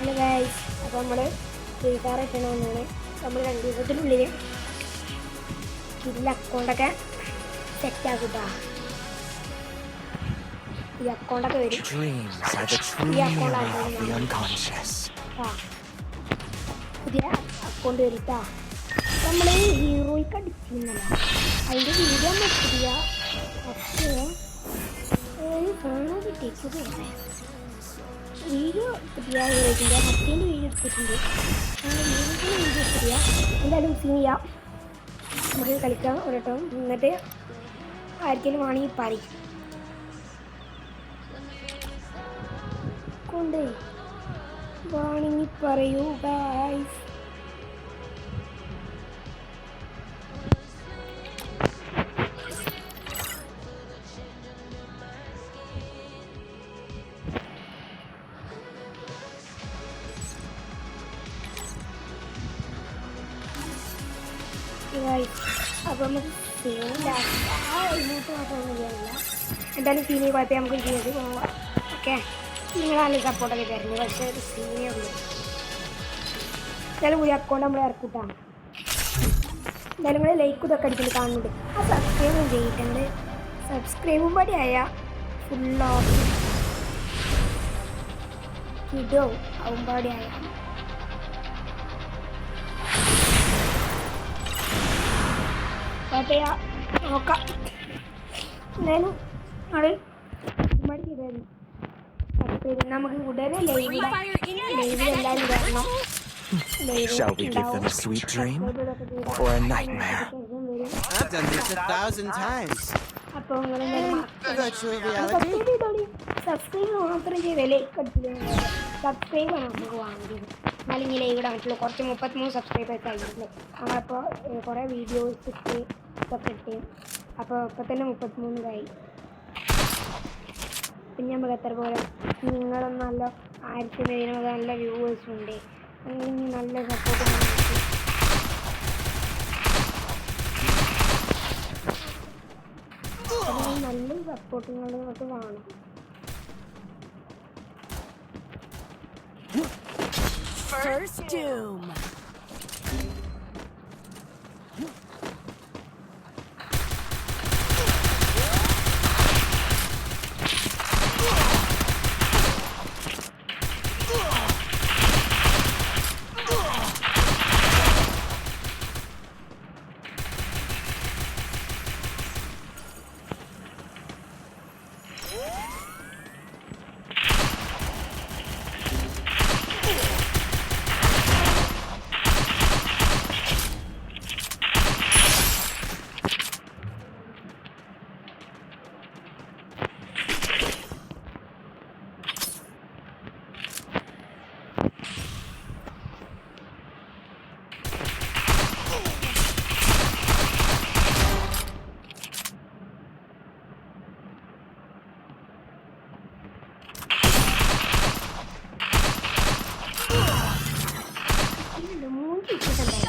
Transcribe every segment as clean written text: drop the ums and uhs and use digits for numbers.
Hello guys, അപ്പോൾ നമ്മൾ free fire ഇട്ടണമെന്നാണ്. നമ്മൾ 2 ദിവസത്തിനുള്ളിൽ ഇതിൽ അക്കൗണ്ടൊക്കെ സെറ്റാക്കിട്ടാ. ഈ അക്കൗണ്ടൊക്കെ വരും. ഈ പുതിയ അക്കൗണ്ട് വരിട്ടാ. നമ്മൾ ഹീറോയ്ക്ക് അടിച്ചിരുന്നല്ല, അതിൻ്റെ വീഡിയോ നമ്മൾ ഇട്ടില്ല. പക്ഷേ ഫോണ് കിട്ടിയത് വീഡിയോ കിട്ടിയ ഹീറോയ്ക്കിൻ്റെ മറ്റേൻ്റെ വീഡിയോ എടുത്തിട്ടുണ്ട്. വീഡിയോ കിട്ടിയ എന്തായാലും സീൻ ചെയ്യാം, നമുക്ക് കളിക്കാം ഒരട്ടോ. എന്നിട്ട് ആർക്കെങ്കിലും വേണമെങ്കിൽ പറയും കൊണ്ട് വേണമെങ്കിൽ പറയൂ ഗൈസ്. അപ്പോൾ നമുക്ക് സീനില്ല, ഇങ്ങോട്ട് മാത്രമൊന്നും ചെയ്യാനില്ല. എന്തായാലും സീനി കുഴപ്പം നമുക്ക് ചെയ്ത് പോവാം. ഓക്കെ, നിങ്ങൾ നല്ല സപ്പോർട്ടൊക്കെ തരുന്നു, പക്ഷേ ഒരു സീനേ ഉള്ളൂ. എന്തായാലും പുതിയ അക്കൗണ്ട് നമ്മൾ ഇറക്കിട്ടാണ്. എന്തായാലും നിങ്ങൾ ലൈക്ക് ഇതൊക്കെ അടിച്ചിട്ട് കാണുന്നുണ്ട്. ആ സബ്സ്ക്രൈബും ചെയ്തിട്ടുണ്ട്. സബ്സ്ക്രൈബും പടിയായ ഫുള്ളോ കിടോ ആവും പാടിയായ കുഴപ്പമില്ല, നോക്കാം. എന്തായാലും അത് മടി ചെയ്തായിരുന്നു. സബ്സ്ക്രൈബ് നമുക്ക് ഉടനെ ലൈവിൽ എല്ലാവരും വരണം. Shall we give them a sweet dream or a nightmare? I've done this 1,000 times. അപ്പോൾ Virtual reality. സബ്സ്ക്രൈബ് മാത്രം ചെയ്ത് ലൈക്ക് അടിച്ചില്ല. സബ്സ്ക്രൈബാണ് നമുക്ക് വാങ്ങിയത്. അല്ലെങ്കിൽ ലൈവ് ഇടാൻ പറ്റുള്ളൂ. കുറച്ച് 33 സബ്സ്ക്രൈബേഴ്സ് ആയിട്ടുണ്ട്. നമ്മളപ്പോൾ കുറേ വീഡിയോസ് ഇട്ട് ഇതൊക്കെ ഇട്ട് അപ്പോൾ ഇപ്പം തന്നെ 33 പിന്നെ നമുക്ക് എത്ര പോലെ നിങ്ങളും നല്ല 1000 നല്ല വ്യൂവേഴ്സും ഉണ്ട്. അങ്ങനെ നല്ല സപ്പോർട്ട് നല്ല സപ്പോർട്ടുകൾ നമുക്ക് വേണം. First Doom.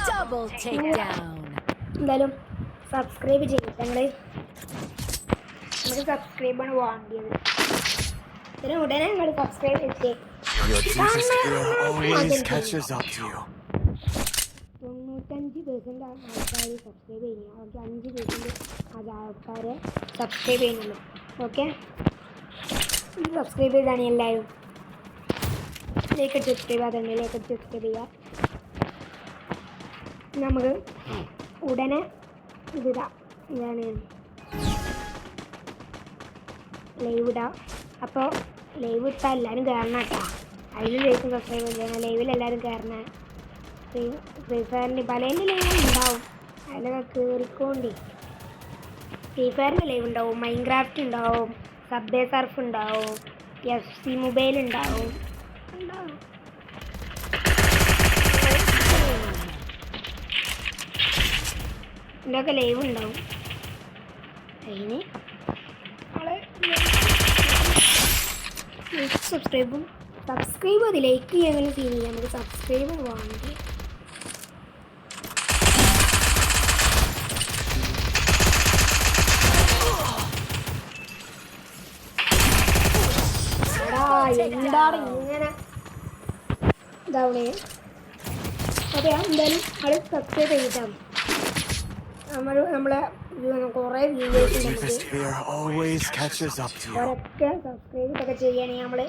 Double takedown. എന്തായാലും സബ്സ്ക്രൈബ് ചെയ്തിട്ട് നമുക്ക് സബ്സ്ക്രൈബാണ് വേണ്ടിയത്. ഇതിന് ഉടനെ നിങ്ങൾ സബ്സ്ക്രൈബ് ചെയ്തേ. Your deepest fear always catches up to you. 95% ആൾക്കാർ സബ്സ്ക്രൈബ് ചെയ്യുന്നു. അവർക്ക് 5% ആൾക്കാരെ സബ്സ്ക്രൈബ് ചെയ്യുന്നുള്ളൂ. ഓക്കെ, സബ്സ്ക്രൈബ് ചെയ്താണ് എല്ലാവരും. ലൈക്ക് അടിച്ച് സബ്സ്ക്രൈബ് ആകുന്നുണ്ട്. ലൈക്ക് അടിച്ച് സബ്സ്ക്രൈബ് ചെയ്യുക. നമുക്ക് ഉടനെ ഇതിടാം. എന്താണ് ലൈവ് ഇടാം. അപ്പോൾ ലൈവ് ഇട്ടാൽ എല്ലാവരും കയറണം കേട്ടോ. അതിൽ ലൈക്കും സബ്സ്ക്രൈബ് ചെയ്യണം. ലൈവിൽ എല്ലാവരും കയറണം. ഫ്രീ ഫയറിൻ്റെ പലേൻ്റെ ലൈവ് ഉണ്ടാവും, അതിലൊക്കെ കയറിക്കോണ്ടി. ഫ്രീ ഫയറിൻ്റെ ലൈവ് ഉണ്ടാവും, മൈൻക്രാഫ്റ്റ് ഉണ്ടാവും, സബ്വേ സർഫ് ഉണ്ടാവും, FC മൊബൈൽ ഉണ്ടാവും. ഇതിൻ്റെയൊക്കെ ലൈവ് ഉണ്ടാവും. അതിന് സബ്സ്ക്രൈബ് അത് ലൈക്ക് ചെയ്യാൻ ഫീൽ ചെയ്യാം. നമുക്ക് സബ്സ്ക്രൈബ് വേണമെങ്കിൽ എന്താണ് ഇങ്ങനെ ഇതാവണേ. അപ്പോൾ എന്തായാലും അത് സബ്സ്ക്രൈബ് ചെയ്തിട്ടാണ് നമ്മളെ കുറേ വീഡിയോസ് ഒരൊക്കെ സബ്സ്ക്രൈബ് ഒക്കെ ചെയ്യുകയാണെങ്കിൽ നമ്മൾ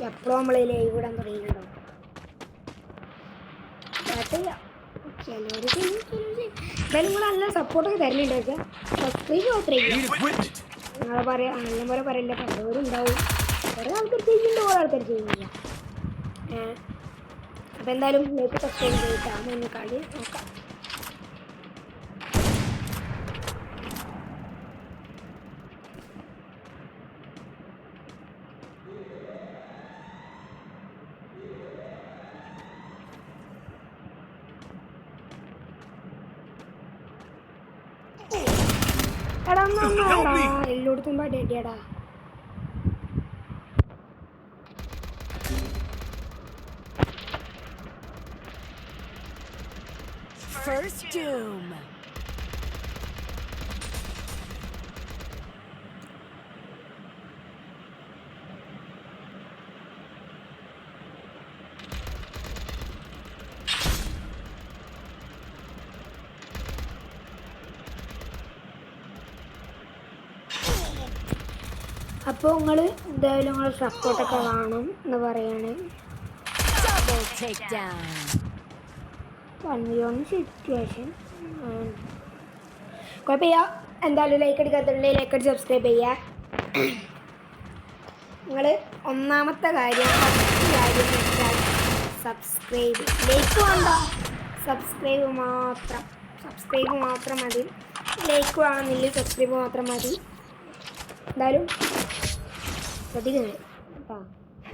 എപ്പോഴും നമ്മൾ ലൈവ് ഇടാൻ തുടങ്ങിയിട്ടുണ്ടാവും. ചിലർ എന്തായാലും നിങ്ങൾ നല്ല സപ്പോർട്ടൊക്കെ തരുന്നുണ്ട്. പക്ഷേ സബ്സ്ക്രൈബ് മാത്രമേ നിങ്ങളെ പറയാം നല്ല പോലെ പറയില്ല. പലവരുണ്ടാവും, കുറേ ആൾക്കാർ ചെയ്യുന്നുണ്ട്, കുറേ ആൾക്കാർ ചെയ്യുന്നില്ല. അപ്പോൾ എന്തായാലും ലൈക്ക് സബ്സ്ക്രൈബ് ചെയ്തിട്ടാണ് ഇന്ന് കളി നോക്കാം. എടാ എല്ലായിടത്തും പാടിയാടാ. First doom. അപ്പോൾ നിങ്ങൾ എന്തായാലും നിങ്ങൾ സപ്പോർട്ടൊക്കെ വേണം എന്ന് പറയാണ്. Double takedown. സിറ്റുവേഷൻ കുഴപ്പമില്ല. എന്തായാലും ലൈക്ക് അടിക്കാത്തുണ്ടെങ്കിൽ ലൈക്ക് അടിച്ച് സബ്സ്ക്രൈബ് ചെയ്യുക. നിങ്ങൾ ഒന്നാമത്തെ കാര്യം എന്ന് വെച്ചാൽ സബ്സ്ക്രൈബ്. ലൈക്ക് വേണ്ട, സബ്സ്ക്രൈബ് മാത്രം മതി. ലൈക്ക് വേണമെന്നില്ല, സബ്സ്ക്രൈബ് മാത്രം മതി. എന്തായാലും ശ്രദ്ധിക്കുന്നത് കേട്ടോ.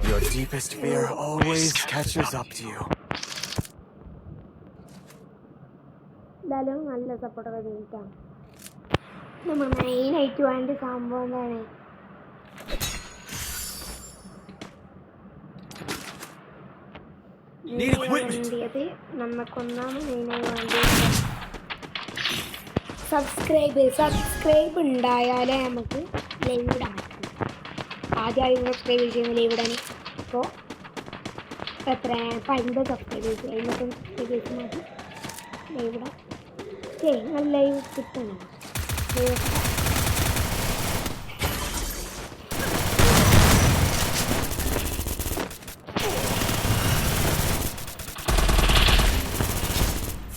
Your deepest fear always catches up to you. എന്തായാലും നല്ല സപ്പോർട്ടൊക്കെ ചെയ്തിട്ടാ. നമ്മൾ മെയിനായിട്ട് വേണ്ട സംഭവം എന്താണ്, വേണ്ടിയത് നമുക്കൊന്നാമത് മെയിനായി വേണ്ടത് സബ്സ്ക്രൈബ് ഉണ്ടായാലേ നമുക്ക് ലൈവ് ഇടാൻ പറ്റും. ആദ്യമായി സബ്സ്ക്രൈബ് ചെയ്യുന്ന ലൈവ് ഇടാൻ. അപ്പോൾ എത്ര 50 സബ്സ്ക്രൈബേഴ്സ് 50 സബ്സ്ക്രൈബേഴ്സ് മതി ലൈവ് ഇടാൻ. നല്ല ലൈവ് കിട്ടണം.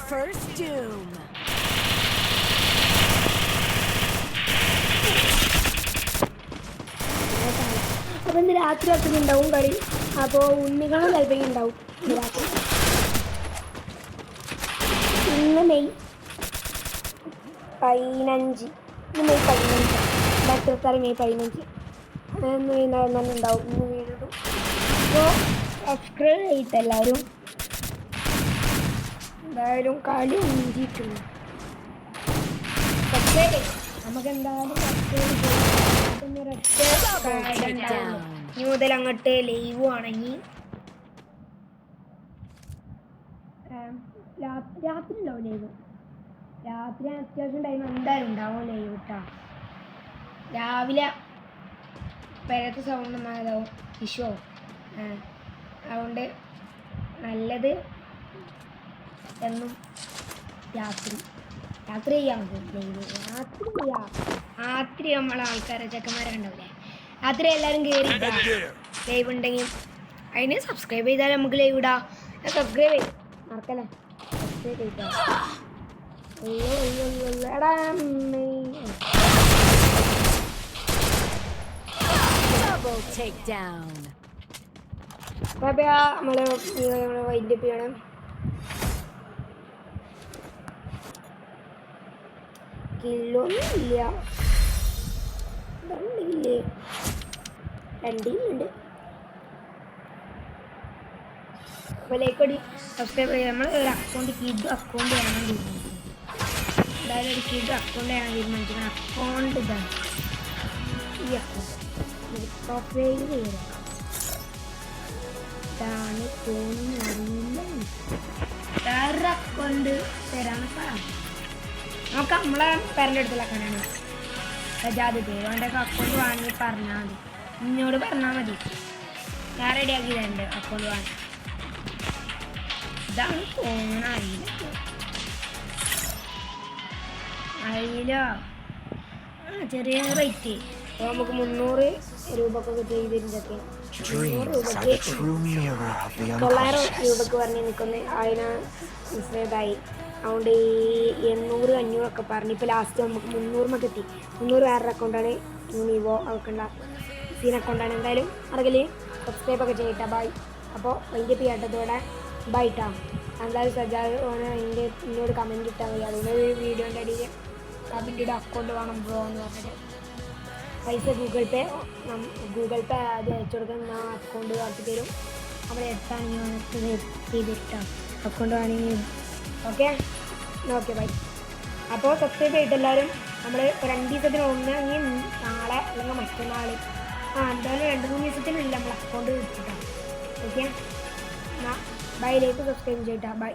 First doom. അപ്പോൾ ഇന്ന് രാത്രി ഉണ്ടാവും കളി. അപ്പോൾ ഉണ്ണികളും താല്പര്യം ഉണ്ടാവും ഇന്ന് രാത്രി. ഇന്ന് മെയ് 15, ഇന്ന് മെയ് 15, 2023 മെയ് 15 ഇന്ന് വൈകുന്നേരം തന്നെ ഉണ്ടാവും. ഇന്ന് വീടും. അപ്പോൾ സബ്സ്ക്രൈബ് ചെയ്തിട്ട് എല്ലാവരും എന്തായാലും കളി ഒന്നിച്ചിട്ടുണ്ട്. സബ്സ്ക്രൈബ് നമുക്ക് എന്തായാലും സബ്സ്ക്രൈബ് ചെയ്യാം. ഇനി മുതൽ അങ്ങോട്ട് ലൈവ് ആണെങ്കിൽ രാത്രി ഉണ്ടാവും ലൈവ്. രാത്രി അത്യാവശ്യം ടൈം എന്തായാലും ഉണ്ടാവും ലൈവ് കേട്ടോ. രാവിലെ പേരത്തെ സൗണ്ട് ഒന്നാതാവും ഇഷ്യൂ. അതുകൊണ്ട് നല്ലത് എന്നും രാത്രി ചെയ്യാൻ ലൈവ്. രാത്രി നമ്മളെ ആൾക്കാരെ ചെക്കന്മാരെ ഉണ്ടാവില്ലേ, രാത്രി എല്ലാവരും കയറി ലൈവ് ഉണ്ടെങ്കിൽ അതിന് സബ്സ്ക്രൈബ് ചെയ്താൽ നമുക്ക് ലൈവ് ഇടാം. സബ്സ്ക്രൈബ് ചെയ്യും മറക്കല്ലേ, സബ്സ്ക്രൈബ് ചെയ്താൽ. Double takedown. നമ്മള് വൈൻഡപ്പ് ചെയ്യണം. കില്ലൊന്നും ഇല്ല, 2 ഉണ്ട്. അപ്പോൾ ലൈക്കടി സബ്സ്ക്രൈബ് ചെയ്യാം. നമ്മൾ ഒരു അക്കൗണ്ട് കിഡ് അക്കൗണ്ട് ചെയ്യാൻ തീരുമാനിച്ചു. എന്തായാലും ഒരു കിഡ് അക്കൗണ്ട് ചെയ്യാൻ തീരുമാനിച്ചു. അക്കൗണ്ട് ഇതാണ്, ഈ അക്കൗണ്ട് പ്രൊഫൈൽ ചെയ്യുക. ഇതാണ് തോന്നുന്നു, അറിയില്ല. വേറൊരു അക്കൗണ്ട് തരാമെന്ന് പറയാം. നമുക്ക് നമ്മളെ പേരൻ്റെ അടുത്തുള്ള അക്കൗണ്ടാണ് പ്രജാതി പേര്. അവൻ്റെ അക്കൗണ്ട് വാങ്ങി പറഞ്ഞാൽ മതി, എന്നോട് പറഞ്ഞാൽ മതി. ഞാൻ റെഡിയാക്കി തരണ്ട് അക്കൗണ്ട് വാങ്ങി. ഇതാണ് തോന്നണ അയില ചെറിയ റേറ്റ് നമുക്ക് 300 രൂപക്കൊക്കെ ചെയ്തിരുന്നൊക്കെ 900 രൂപക്ക് പറഞ്ഞ് നിൽക്കുന്ന അതിന് മിസ്സേതായി അതുകൊണ്ട് ഈ 800 500 പറഞ്ഞ് ഇപ്പോൾ ലാസ്റ്റ് നമുക്ക് 300 എത്തി 300 വേറൊരു അക്കൗണ്ടാണ് യൂണിവോ അവർക്കുള്ള സീൻ അക്കൗണ്ടാണ് എന്തായാലും അറിയില്ല സബ്സ്ക്രൈബൊക്കെ ചെയ്യട്ടെ ബൈ അപ്പോൾ അതിൻ്റെ പേട്ടത്തോടെ ബൈട്ടാ എന്തായാലും സജാദ് ഓന് അതിൻ്റെ എന്നോട് കമൻറ്റ് ഇട്ടാൽ മതി അതുകൊണ്ട് വീഡിയോൻ്റെ അടിയിൽ കമൻറ്റിയുടെ അക്കൗണ്ട് വേണം ബ്രോ എന്ന് പറഞ്ഞിട്ട് പൈസ ഗൂഗിൾ പേ അത് അയച്ചു കൊടുക്കാൻ ഞാൻ അക്കൗണ്ട് ആക്കി തരും അവിടെ എടുത്താണെങ്കിൽ ചെയ്തിട്ടാം അക്കൗണ്ട് വേണമെങ്കിൽ ഓക്കെ ബൈ അപ്പോൾ സബ്സ്ക്രൈബ് ചെയ്തിട്ടെല്ലാവരും നമ്മൾ 2 ദിവസത്തിന് ഒന്നെങ്കിൽ നാളെ അല്ലെങ്കിൽ മറ്റന്നാൾ എന്തായാലും 2-3 ദിവസത്തിനുള്ളിൽ നമ്മൾ അക്കൗണ്ട് കിട്ടിട്ടാണ് ഓക്കെ ബൈയിലേക്ക് സബ്സ്ക്രൈബ് ചെയ്തിട്ടാ ബൈ